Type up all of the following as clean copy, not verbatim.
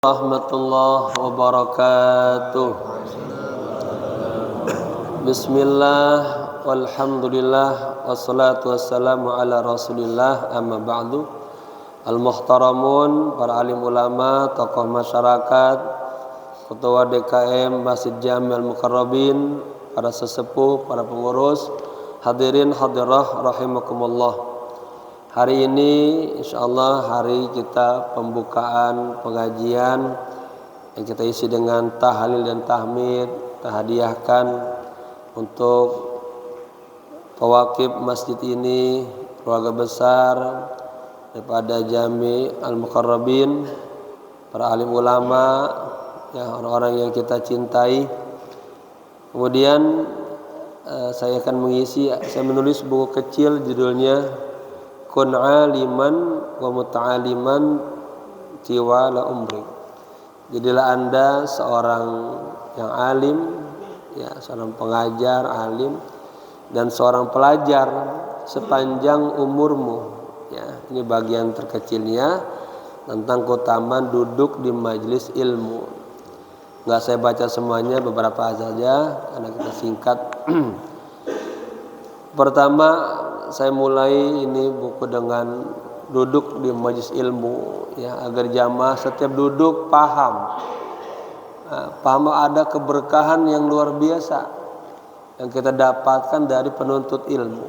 Warahmatullahi wabarakatuh. Bismillah, walhamdulillah, wassalatu wassalamu ala rasulillah, amma ba'du. Al-muhtaramun, para alim ulama, tokoh masyarakat, ketua DKM Masjid Jami Al-Mukarrabin, para sesepuh, para pengurus, hadirin hadirah rahimakumullah. Hari ini insyaallah hari kita pembukaan pengajian yang kita isi dengan tahlil dan tahmid, kita hadiahkan untuk pewakif masjid ini, keluarga besar daripada Jami Al-Mukarrabin, para alim ulama, ya, orang-orang yang kita cintai. Kemudian saya akan saya menulis buku kecil judulnya Kun aliman wa muta'aliman tiwala umri. Jadilah Anda seorang yang alim, ya, seorang pengajar alim, dan seorang pelajar sepanjang umurmu. Ya, ini bagian terkecilnya tentang keutamaan duduk di majelis ilmu. Enggak saya baca semuanya, beberapa saja karena kita singkat. Pertama, saya mulai ini buku dengan duduk di majelis ilmu, ya, agar jamaah setiap duduk paham ada keberkahan yang luar biasa yang kita dapatkan dari penuntut ilmu.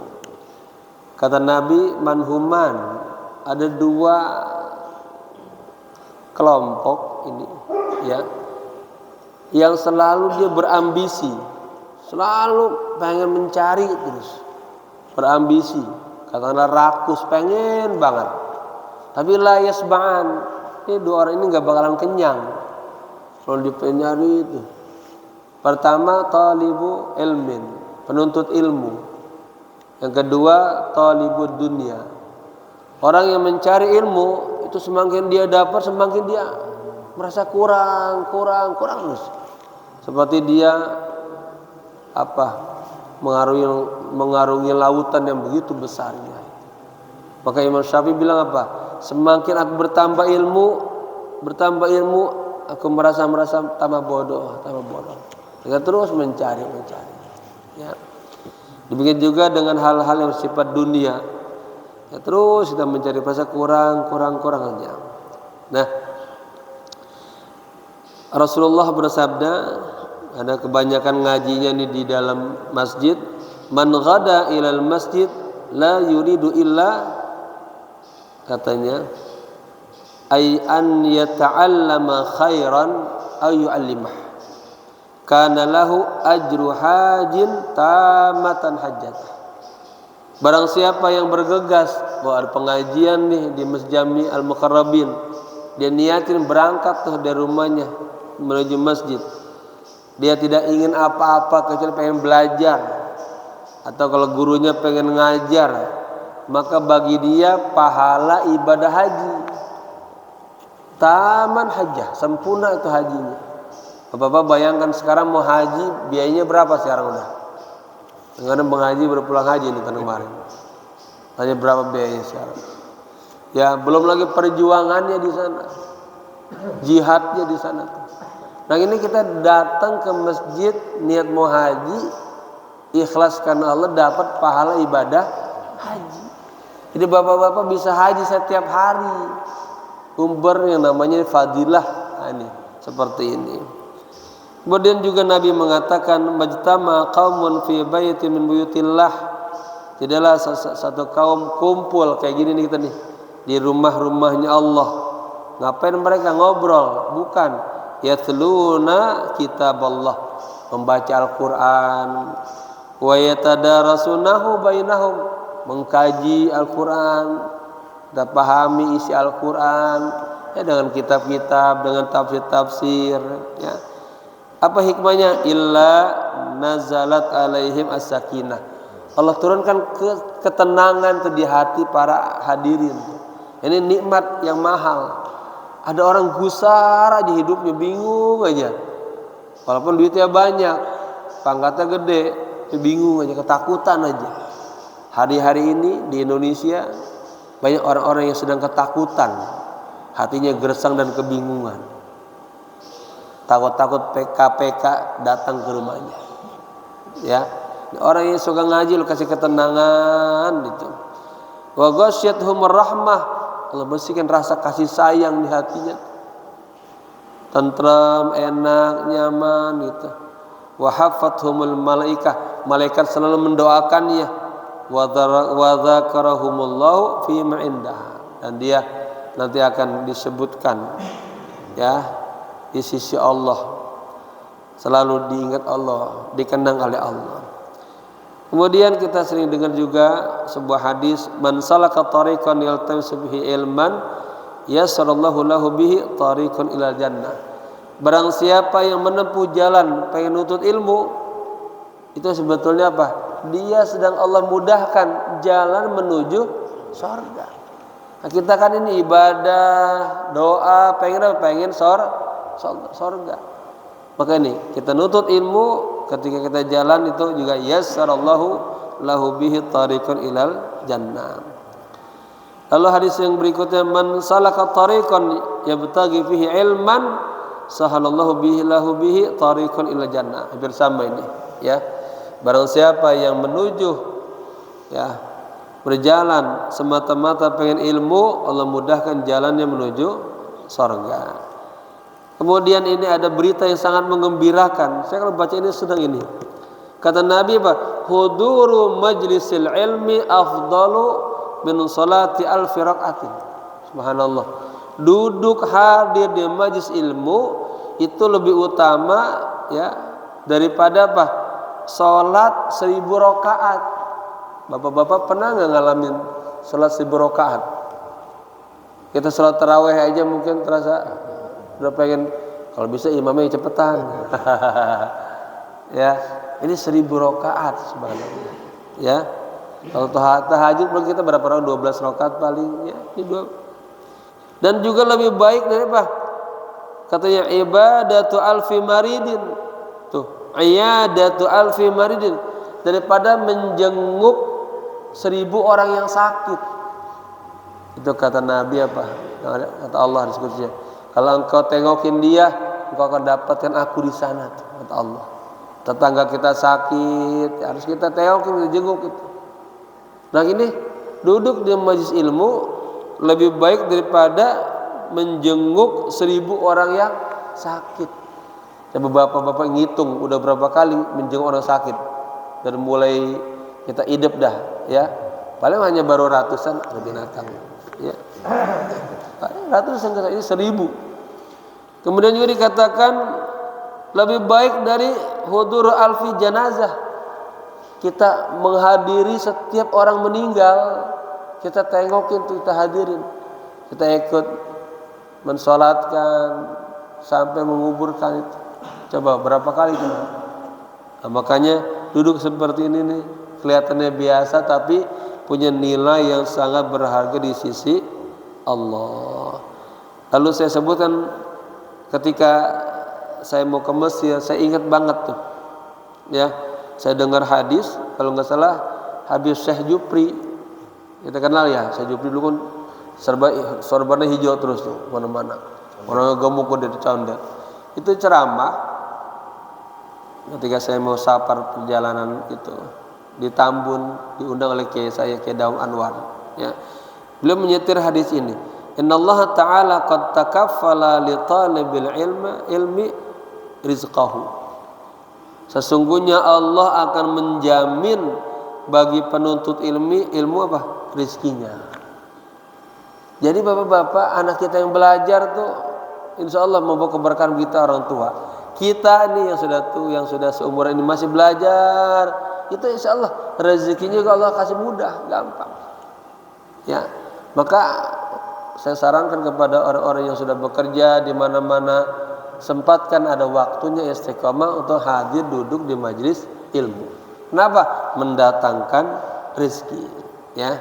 Kata Nabi, manhuman, ada dua kelompok ini, ya, yang selalu dia berambisi, selalu pengen mencari terus, berambisi, katakanlah rakus, pengen banget, tapi la yasba'an. Ini dua orang ini nggak bakalan kenyang kalau dipenyari itu. Pertama, talibu ilmin, penuntut ilmu. Yang kedua, talibud dunia, orang yang mencari ilmu itu semakin dia dapat, semakin dia merasa kurang terus. Seperti dia mengarungi lautan yang begitu besarnya. Maka Imam Syafi'i bilang apa? Semakin aku bertambah ilmu, aku merasa tambah bodoh. Kita terus mencari. Ya. Demikian juga dengan hal-hal yang bersifat dunia. Ya, terus kita mencari, merasa kurang aja. Nah, Rasulullah bersabda, ada kebanyakan ngajinya nih di dalam masjid. Man ghada ilal masjid la yuridu illa, katanya, ay an yata'allama khairan aw yu'allimah, kana lahu ajru hajin tamatan hajjat. Barang siapa yang bergegas bahwa ada pengajian nih di Masjid Jami Al-Mukarrabin, dia niatin berangkat tuh dari rumahnya menuju masjid. Dia tidak ingin apa-apa kecuali pengen belajar, atau kalau gurunya pengen ngajar, maka bagi dia pahala ibadah haji. Taman hajjah, sempurna itu hajinya. Bapak-bapak bayangkan sekarang mau haji, biayanya berapa sekarang udah? Kadang mengaji berpulang haji nih tahun kemarin. Tanya berapa biayanya sekarang? Ya, belum lagi perjuangannya di sana, jihadnya di sana. Nah, ini kita datang ke masjid niat mau haji, ikhlas karena Allah, dapat pahala ibadah haji. Jadi bapak-bapak bisa haji setiap hari, umur yang namanya fadilah. Nah, ini seperti ini. Kemudian juga Nabi mengatakan, majtama qaumun fi baitin min buyutillah, tidaklah satu kaum kumpul kayak gini nih kita nih di rumah-rumahnya Allah. Ngapain mereka ngobrol? Bukan, yatluna kitab Allah, membaca Al-Quran, wa yatadarasunahu bainahum, mengkaji Al-Quran, dan pahami isi Al-Quran, ya, dengan kitab-kitab, dengan tafsir-tafsir, ya. Apa hikmahnya? Illa nazalat alaihim as-sakinah, Allah turunkan ketenangan di hati para hadirin. Ini nikmat yang mahal. Ada orang gusar aja hidupnya, bingung aja, walaupun duitnya banyak, pangkatnya gede, bingung aja, ketakutan aja. Hari-hari ini di Indonesia banyak orang-orang yang sedang ketakutan, hatinya gersang dan kebingungan. takut-takut KPK datang ke rumahnya. Ya, orang yang suka ngaji lu kasih ketenangan gitu. Wa ghasyiyatuhumur rahmah, Allah bersihkan rasa kasih sayang di hatinya. Tentram, enak, nyaman gitu. Wa haffathumul malaikah, malaikat selalu mendoakannya. Wa dzakarahumullahu fi ma indah, dan dia nanti akan disebutkan ya di sisi Allah, selalu diingat Allah, dikenang oleh Allah. Kemudian kita sering dengar juga sebuah hadis, man salaka tariqan yaltamisu bihi ilman yassarallahu lahu bihi tariqan ilal jannah. Barang siapa yang menempuh jalan pengen nutut ilmu, itu sebetulnya apa? Dia sedang Allah mudahkan jalan menuju surga. Nah, kita kan ini ibadah, doa, pengen surga. Maka ini kita nutut ilmu, ketika kita jalan itu juga yassarallahu lahu bihi tariqan ilal jannah. Lalu hadis yang berikutnya, man salaka tariqan yabtaghi fihi ilman sahalallahu bihi lahu bihi tariqan ilal jannah. Hampir sama ini ya. Barang siapa yang menuju ya berjalan semata-mata pengen ilmu, Allah mudahkan jalannya menuju surga. Kemudian ini ada berita yang sangat menggembirakan. Saya kalau baca ini sedang ini. Kata Nabi apa? Huduru majlisil ilmi afdalu min salati alfi rakaatin. Subhanallah. Duduk hadir di majlis ilmu itu lebih utama ya daripada apa? Salat 1000 rakaat. Bapak-bapak pernah nggak ngalamin salat 1000 rakaat? Kita salat tarawih aja mungkin terasa udah pengen, kalau bisa imamnya cepetan. Ya, ini 1000 rakaat subhanallah. Ya. Kalau tahajud paling kita berapa rakaat? 12 rakaat paling ya. Ini 2. Dan juga lebih baik dari apa? Katanya ibadatu alfi maridin. Tuh, iyadatu alfi maridin, daripada menjenguk 1000 orang yang sakit. Itu kata Nabi apa? Kata Allah disebutnya. Kalau engkau tengokin dia, engkau akan dapatkan aku di sana, kata Allah. Tetangga kita sakit, harus kita tengokin, kita jenguk itu. Nah ini duduk di majelis ilmu lebih baik daripada menjenguk 1000 orang yang sakit. Coba bapak-bapak ngitung udah berapa kali menjenguk orang sakit dari mulai kita hidup dah ya. Paling hanya baru ratusan ada binatang ya. Ratusan ini 1000. Kemudian juga dikatakan lebih baik dari hudur alfi janazah. Kita menghadiri setiap orang meninggal, kita tengokin, kita hadirin, kita ikut mensolatkan sampai menguburkan itu. Coba berapa kali itu? Nah, makanya duduk seperti ini nih kelihatannya biasa tapi punya nilai yang sangat berharga di sisi Allah. Lalu saya sebutkan ketika saya mau ke Mesir, saya ingat banget tuh. Ya, saya dengar hadis, kalau nggak salah hadis Syekh Jupri. Kita kenal ya, Syekh Jupri dulu kan sorbannya hijau terus tuh mana-mana. Orang gemuk udah dicondet. Itu ceramah ketika saya mau safar perjalanan itu di Tambun, diundang oleh kiai saya Kiai Daung Anwar ya. Beliau menyetir hadis ini, innallaha ta'ala qad takaffala li talibil ilmi rizqahu. Sesungguhnya Allah akan menjamin bagi penuntut ilmu apa? Rizkinya. Jadi bapak-bapak, anak kita yang belajar tuh insya Allah membawa keberkahan kita orang tua. Kita ini yang sudah seumuran ini masih belajar, itu insya Allah rezekinya juga Allah kasih mudah, gampang. Ya, maka saya sarankan kepada orang-orang yang sudah bekerja di mana-mana, sempatkan ada waktunya istiqamah untuk hadir duduk di majelis ilmu. Kenapa? Mendatangkan rezeki. Ya.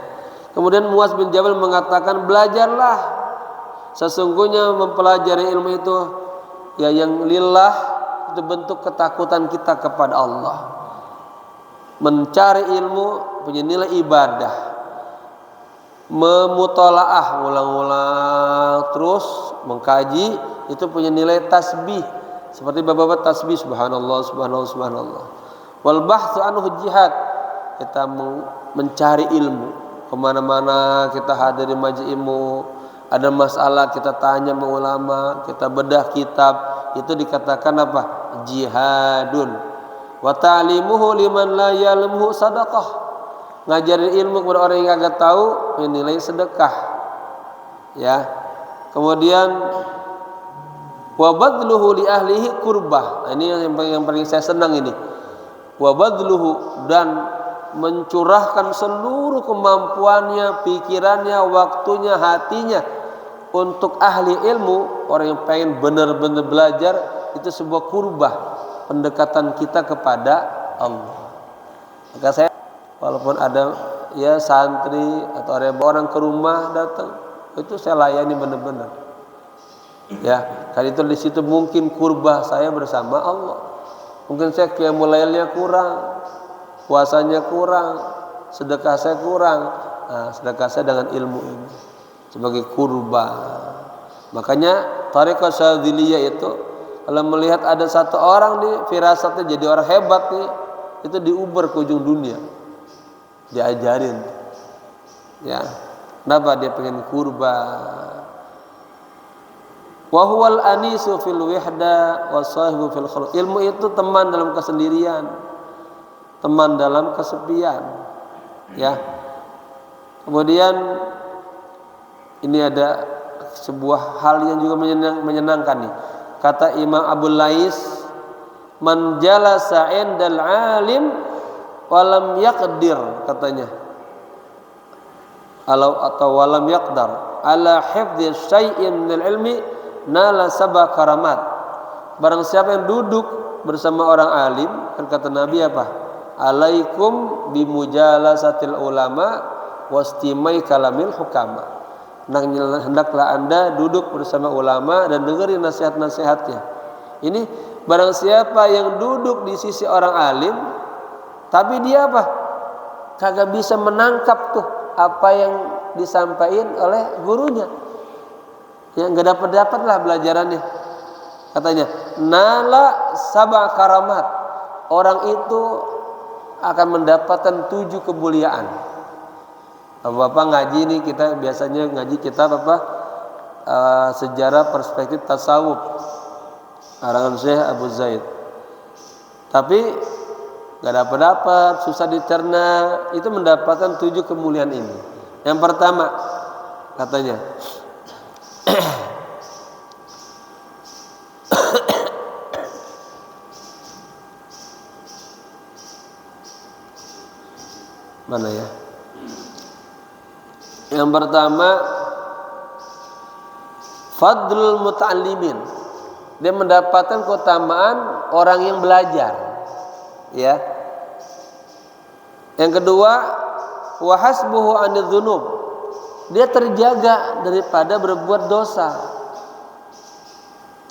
Kemudian Muaz bin Jabal mengatakan, belajarlah. Sesungguhnya mempelajari ilmu itu ya yang lillah, itu bentuk ketakutan kita kepada Allah. Mencari ilmu punya nilai ibadah. Memutolaah, ulang-ulang terus mengkaji itu punya nilai tasbih. seperti bapak tasbih subhanallah subhanallah subhanallah. Wal bahtsu anhu jihad, kita mencari ilmu kemana-mana, kita hadiri majelis ilmu, ada masalah kita tanya sama ulama, kita bedah kitab, itu dikatakan apa? Jihadun. Wa ta'limuhu liman la ya'lamuhu sadaqah, ngajarin ilmu kepada orang yang kagak tahu nilai sedekah. Ya. Kemudian wa badluhu li ahlihi kurbah. Nah, ini yang paling saya senang ini. Wa badluhu, dan mencurahkan seluruh kemampuannya, pikirannya, waktunya, hatinya untuk ahli ilmu, orang yang pengen benar-benar belajar, itu sebuah kurbah, pendekatan kita kepada Allah. Maka saya walaupun ada ya santri atau ada orang ke rumah datang, itu saya layani benar-benar. Ya, kan itu di situ mungkin kurbah saya bersama Allah. Mungkin saya qiyamul lailnya kurang, puasanya kurang, sedekah saya kurang. Nah, sedekah saya dengan ilmu ini sebagai kurbah. Makanya Thariqah Syadziliyah itu kalau melihat ada satu orang nih firasatnya jadi orang hebat nih, itu diuber ke ujung dunia, diajarin. Ya, kenapa dia pengen kurbah? Wa huwal anisu fil wihda wa sahibu fil khulq. Ilmu itu teman dalam kesendirian, teman dalam kesepian. Ya. Kemudian ini ada sebuah hal yang juga menyenangkan nih. Kata Imam Abul Lais, man jalasa 'indal 'alim wa lam yaqdir, katanya. Atau walam yaqdar ala hifdzi syai'in minal ilmi nala sab'a karamat. Barang siapa yang duduk bersama orang alim, kan kata Nabi apa? Alaikum bimujalasatil ulama wastimai kalamil hukama. Hendaklah Anda duduk bersama ulama dan dengerin nasihat-nasihatnya. Ini barang siapa yang duduk di sisi orang alim, tapi dia apa? Kagak bisa menangkap tuh apa yang disampaikan oleh gurunya, yang nggak dapat lah belajarannya. Katanya nala sab'a karamat, orang itu akan mendapatkan 7 kemuliaan. Bapak ngaji nih, kita biasanya ngaji kitab apa? Sejarah perspektif tasawuf karangan Syekh Abu Zaid. Tapi nggak dapat, susah dicerna. Itu mendapatkan 7 kemuliaan ini. Yang pertama katanya mana ya? Yang pertama fadlul muta'allimin, dia mendapatkan keutamaan orang yang belajar. Ya. Yang kedua wa hasbuhu anidz-dzunub, dia terjaga daripada berbuat dosa.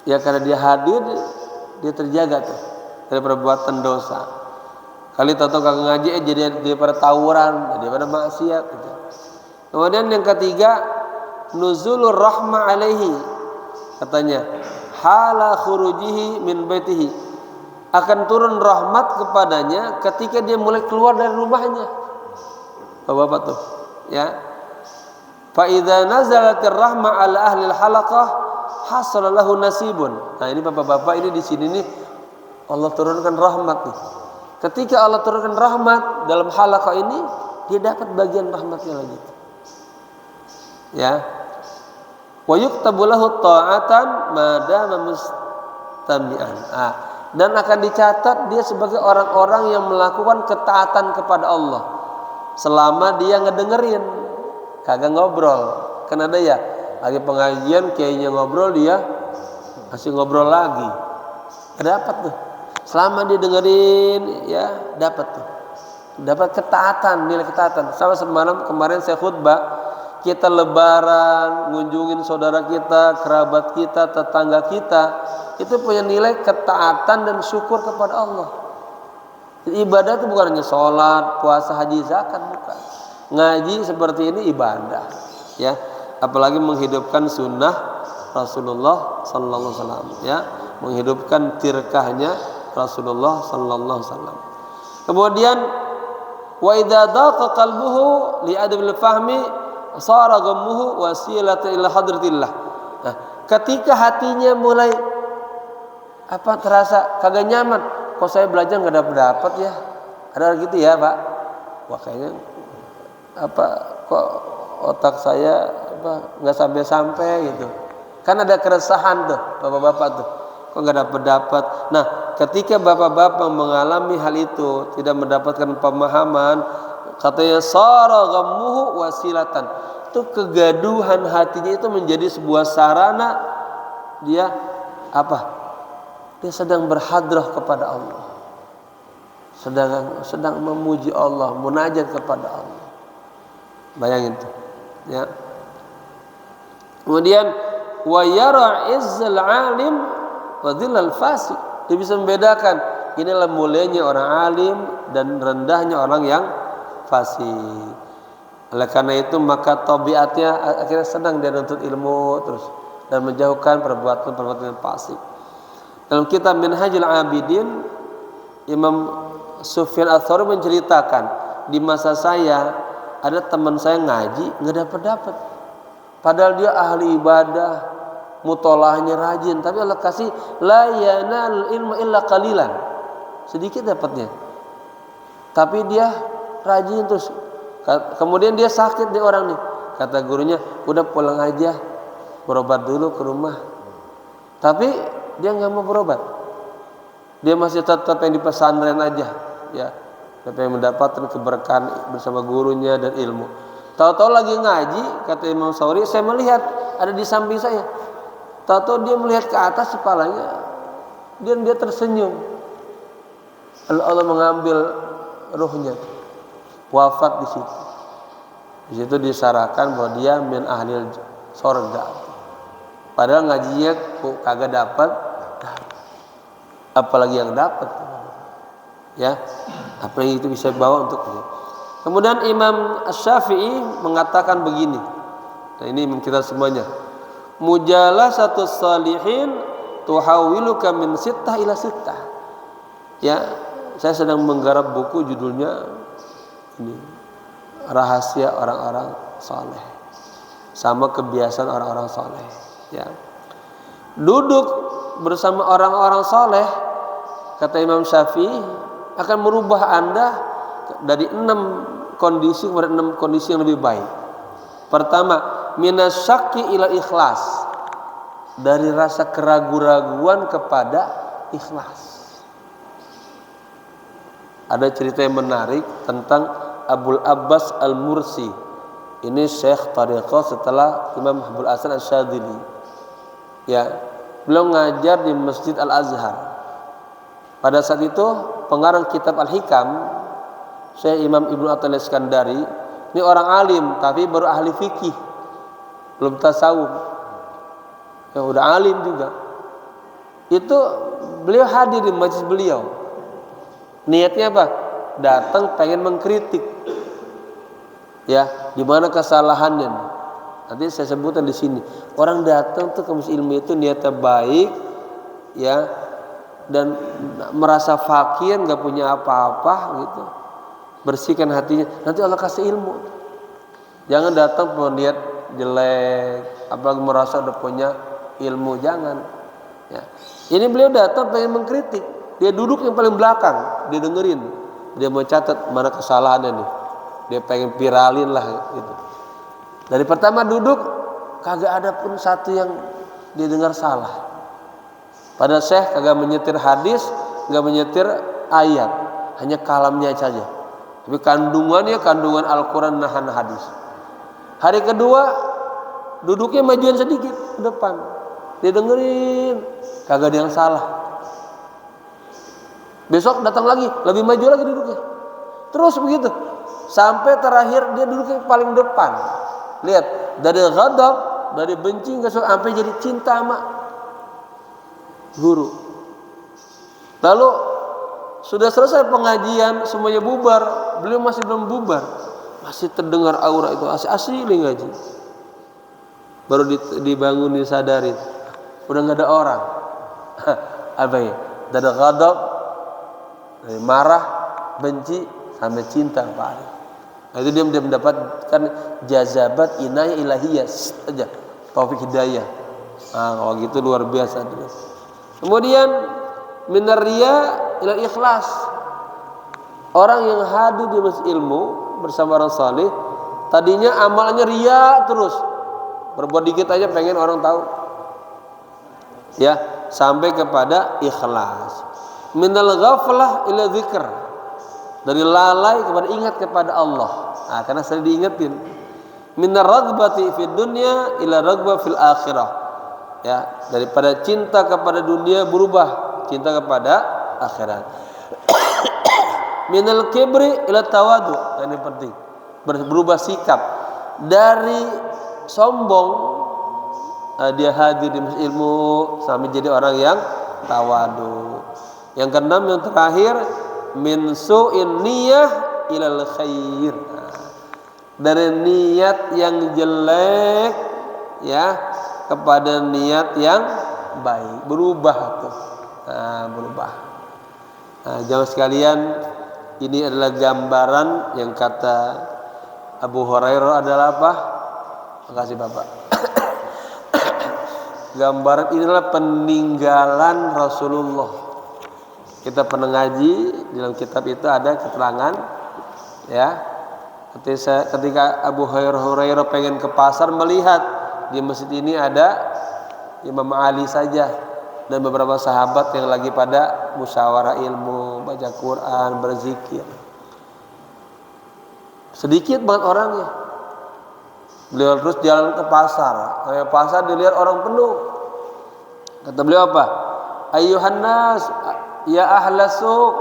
Ya, karena dia hadir, dia terjaga tuh dari perbuatan dosa. Kali tahu kagak ngaji jadi daripada tawuran, daripada maksiat gitu. Kemudian yang ketiga nuzulur rahmah alaihi, katanya hala khurujihi min baitihi, akan turun rahmat kepadanya ketika dia mulai keluar dari rumahnya. Bapak tuh, ya. Fa idza nazalatir rahmah ala ahli halaqah hasala lahu nasibun. Nah, ini bapak-bapak ini di sini nih Allah turunkan rahmat nih. Ketika Allah turunkan rahmat dalam halaqah ini, dia dapat bagian rahmatnya lagi. Ya. Wa yuktabu lahu ta'atan ma dama mustami'an. Dan akan dicatat dia sebagai orang-orang yang melakukan ketaatan kepada Allah selama dia ngedengerin, kagak ngobrol. Kan ada ya, lagi pengajian kayaknya ngobrol, dia masih ngobrol lagi. Dapat tuh. Selama dia dengerin, ya dapat tuh. Dapat ketaatan, nilai ketaatan. Sama semalam kemarin saya khutbah, kita lebaran, ngunjungin saudara kita, kerabat kita, tetangga kita, itu punya nilai ketaatan dan syukur kepada Allah. Ibadah itu bukan hanya sholat, puasa, haji, zakat, bukan. Ngaji seperti ini ibadah, ya. Apalagi menghidupkan sunnah Rasulullah Sallallahu Alaihi Wasallam, ya. menghidupkan tirkahnya Rasulullah sallallahu alaihi wasallam. Kemudian wa idza daqa qalbuhu li adabil fahmi sara ghammuhu wasilatan ila hadratillah. Nah, ketika hatinya mulai terasa kagak nyaman, kok saya belajar nggak dapat ya, ada gitu ya Pak, wah kayaknya kok otak saya nggak sampai gitu, kan ada keresahan tuh bapak-bapak tuh, kok nggak dapat. Nah, ketika bapak-bapak mengalami hal itu, tidak mendapatkan pemahaman, katanya sara ghammuhu wasilatan, itu kegaduhan hatinya itu menjadi sebuah sarana dia dia sedang berhadrah kepada Allah, sedang memuji Allah, munajat kepada Allah. Bayangin tuh, ya. Kemudian wa yara izzal alim wa dhillal fasik. Dia bisa membedakan inilah mulianya orang alim dan rendahnya orang yang fasik. Oleh karena itu maka tabiatnya akhirnya senang dia menuntut ilmu terus dan menjauhkan perbuatan-perbuatan yang fasik. Dalam kitab Minhajul Abidin, Imam Sufyan Ats-Tsauri menceritakan, di masa saya ada teman saya ngaji nggak dapat. Padahal dia ahli ibadah, mutolahnya rajin, tapi Allah kasih la yanal ilmu illa qalilan, sedikit dapatnya. Tapi dia rajin terus. Kemudian dia sakit nih orang nih. Kata gurunya, udah pulang aja, berobat dulu ke rumah. Tapi dia nggak mau berobat. Dia masih tetap yang di pesantren aja, ya. Tapi yang mendapatkan keberkahan bersama gurunya dan ilmu. Tahu-tahu lagi ngaji, kata Imam Ats-Tsauri, saya melihat ada di samping saya. Tahu-tahu dia melihat ke atas kepalanya, dia tersenyum. Allah mengambil ruhnya, wafat di situ. Di situ disyaratkan bahwa dia min ahlil sorga. Padahal ngajinya kagak dapat, apalagi yang dapat, ya, apalagi itu bisa bawa untuk dia. Kemudian Imam Asy-Syafi'i mengatakan begini. Nah, ini kita semuanya. Mujalasatu salihin tuhawiluka min sittah ila sittah. Ya, saya sedang menggarap buku judulnya ini, Rahasia Orang-orang Saleh. Sama kebiasaan orang-orang saleh, ya. Duduk bersama orang-orang saleh, kata Imam Syafi'i, akan merubah Anda dari 6 kondisi kepada 6 kondisi yang lebih baik. Pertama, minasyakki ila ikhlas, dari rasa keraguan-raguan kepada ikhlas. Ada cerita yang menarik tentang Abul Abbas Al-Mursi. Ini Syekh Tariqah setelah Imam Abul Hasan Asy-Syadzili. Ya, beliau ngajar di Masjid Al-Azhar. Pada saat itu pengarang kitab Al-Hikam, Syekh Imam Ibnu Athaillah Iskandari, ini orang alim tapi baru ahli fikih, belum tasawuf. Ya udah alim juga. Itu beliau hadir di majlis beliau. Niatnya apa? Datang pengen mengkritik. Ya, di mana kesalahannya? Nanti saya sebutkan di sini. Orang datang tuh ke majlis ilmu itu niatnya baik, ya, dan merasa fakir, nggak punya apa-apa gitu. Bersihkan hatinya, nanti Allah kasih ilmu. Jangan datang niat jelek, apalagi merasa udah punya ilmu, jangan. Ya. Ini beliau datang pengen mengkritik. Dia duduk yang paling belakang, dia dengerin. Dia mau catat mana kesalahannya nih. Dia pengen viralin lah gitu. Dari pertama duduk kagak ada pun satu yang dia dengar salah. Pada Syekh kagak menyetir hadis, kagak menyetir ayat, hanya kalamnya saja. Tapi kandungannya kandungan Al-Quran nahan hadis. Hari kedua duduknya majuan sedikit ke depan, dia dengerin, kagak ada yang salah. Besok datang lagi, lebih maju lagi duduknya. Terus begitu sampai terakhir dia duduknya paling depan. Lihat, dari ghadab, dari benci sampai jadi cinta sama guru. Lalu sudah selesai pengajian, semuanya bubar, beliau masih belum bubar, masih terdengar aura itu, asli ngaji. Baru dibangun, disadari, udah nggak ada orang. Apa ya? Dari ghadab, dari marah, benci sampai cinta kepada. Nah, itu dia mendapatkan jazabat inayah ilahiyah saja, taufik hidayah. Nah, kalau gitu luar biasa. Kemudian minar riya ila ikhlas. Orang yang hadir di majelis ilmu bersama orang saleh, tadinya amalnya riya terus, berbuat dikit aja pengen orang tahu, ya, sampai kepada ikhlas. Minal ghaflah ila dzikr, dari lalai kepada ingat kepada Allah. Nah, karena sering diingetin. Minar raghbati fid dunya ila raghbah fil akhirah, ya, daripada cinta kepada dunia berubah cinta kepada akhirat. Minal kibri ila tawadu, ini penting, berubah sikap dari sombong, dia hadir di majelis ilmu sampai jadi orang yang tawadu. Yang keenam, yang terakhir, min su'in niyah ilal khair, dari niat yang jelek, ya, kepada niat yang baik, berubah tuh. Berubah. Jamaah sekalian, ini adalah gambaran yang kata Abu Hurairah adalah apa? Makasih Bapak. Gambaran ini adalah peninggalan Rasulullah. Kita pernah ngaji dalam kitab itu ada keterangan, ya, ketika Abu Hurairah pengen ke pasar melihat di masjid ini ada Imam Ali saja dan beberapa sahabat yang lagi pada musyawarah ilmu, baca Quran, berzikir. Sedikit banget orangnya. Beliau terus jalan ke pasar. Ke pasar dilihat orang penuh. Kata beliau apa? Ayyuhan nas, ya ahlas suq,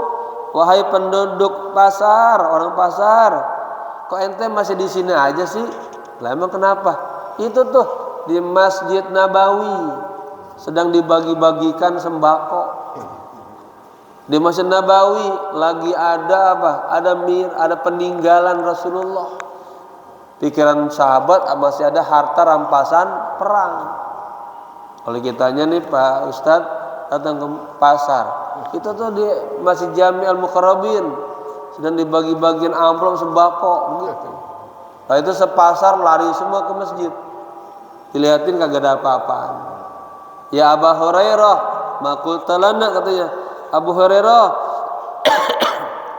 wahai penduduk pasar, orang pasar. Kok ente masih di sini aja sih? Lah emang kenapa? Itu tuh di Masjid Nabawi sedang dibagi-bagikan sembako. Di Masjid Nabawi lagi ada apa? Ada peninggalan Rasulullah. Pikiran sahabat masih ada harta rampasan perang. Kalau kitanya nih Pak Ustadz datang ke pasar, itu tuh di Masjid Jami Al-Muqarrabin sedang dibagi-bagiin amplop sembako begitu. Nah, itu sepasar lari semua ke masjid. Dilihatin kagak ada apa-apaan. Ya Abu Hurairah, maqul talana, katanya, Abu Hurairah,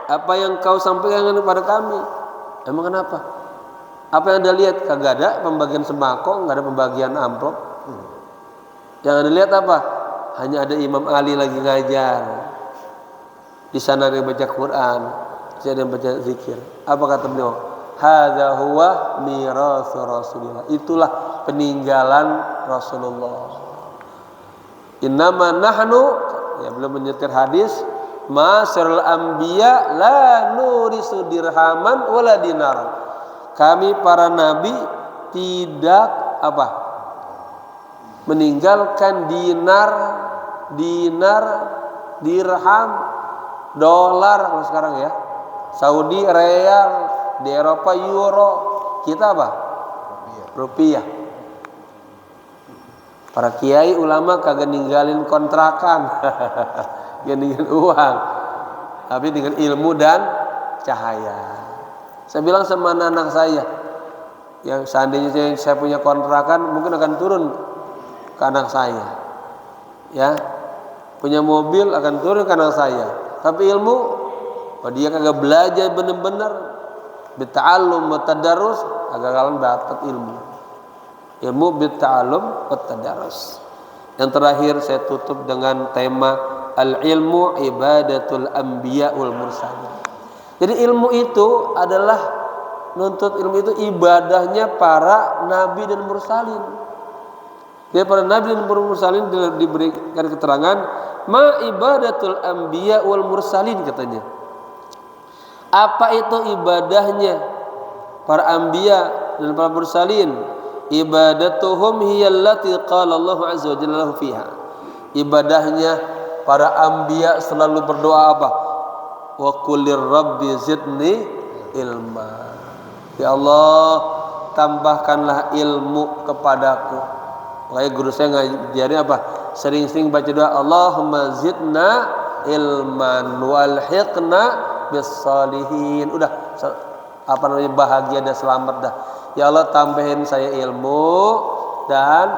apa yang kau sampaikan kepada kami? Emang kenapa? Apa yang Anda lihat? Kagak ada pembagian sembako, enggak ada pembagian amplop. Yang Anda lihat apa? Hanya ada Imam Ali lagi ngajar. Di sana dia baca Quran, di sana dia baca zikir. Apa kata beliau? Hadza huwa mirasu Rasulillah. Itulah peninggalan Rasulullah. Innama nahnu, ya, belum menyetir hadis, masyarul anbiya la nurisu dirhaman wala dinaran. Kami para nabi tidak apa? Meninggalkan dinar, dirham, dolar kalau sekarang ya. Saudi real, di Eropa euro, kita apa? Rupiah. Para kiai ulama kagak ninggalin kontrakan, gak ninggalin uang, tapi dengan ilmu dan cahaya. Saya bilang sama anak saya, yang seandainya saya punya kontrakan, mungkin akan turun ke anak saya, ya, punya mobil akan turun ke anak saya. Tapi ilmu, dia kagak belajar bener-bener, bita'allum wa tadarrus, agak kalian dapat ilmu. Ilmu bitta'allum wa tadarrus. Yang terakhir saya tutup dengan tema al-ilmu ibadatul anbiya wal mursalin. Jadi ilmu itu adalah, nuntut ilmu itu ibadahnya para nabi dan mursalin. Jadi para nabi dan mursalin diberikan keterangan ma ibadatul anbiya wal mursalin, katanya. Apa itu ibadahnya para anbiya dan para mursalin? Ibadatuhum hiyallati qala Allah azza wa jalla lahu fiha. Ibadahnya para anbiya selalu berdoa apa? Wa qulir rabbi zidni ilma. Ya Allah, tambahkanlah ilmu kepadaku. Makanya guru saya ngajarin apa? sering-sering baca doa Allahumma zidna ilman walhiqna bis salihin. Udah bahagia dan selamat dah. Ya Allah, tambahin saya ilmu dan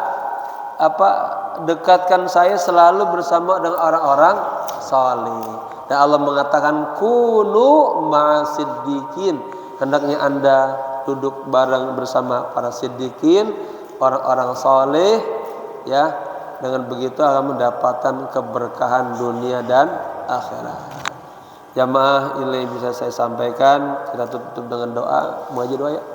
dekatkan saya selalu bersama dengan orang-orang saleh. Dan Allah mengatakan kunu ma'asiddiqin, hendaknya Anda duduk bareng bersama para siddiqin, orang-orang saleh, ya. Dengan begitu akan mendapatkan keberkahan dunia dan akhirat. Jamaah, ini bisa saya sampaikan. Kita tutup dengan doa. Mau aja doa ya.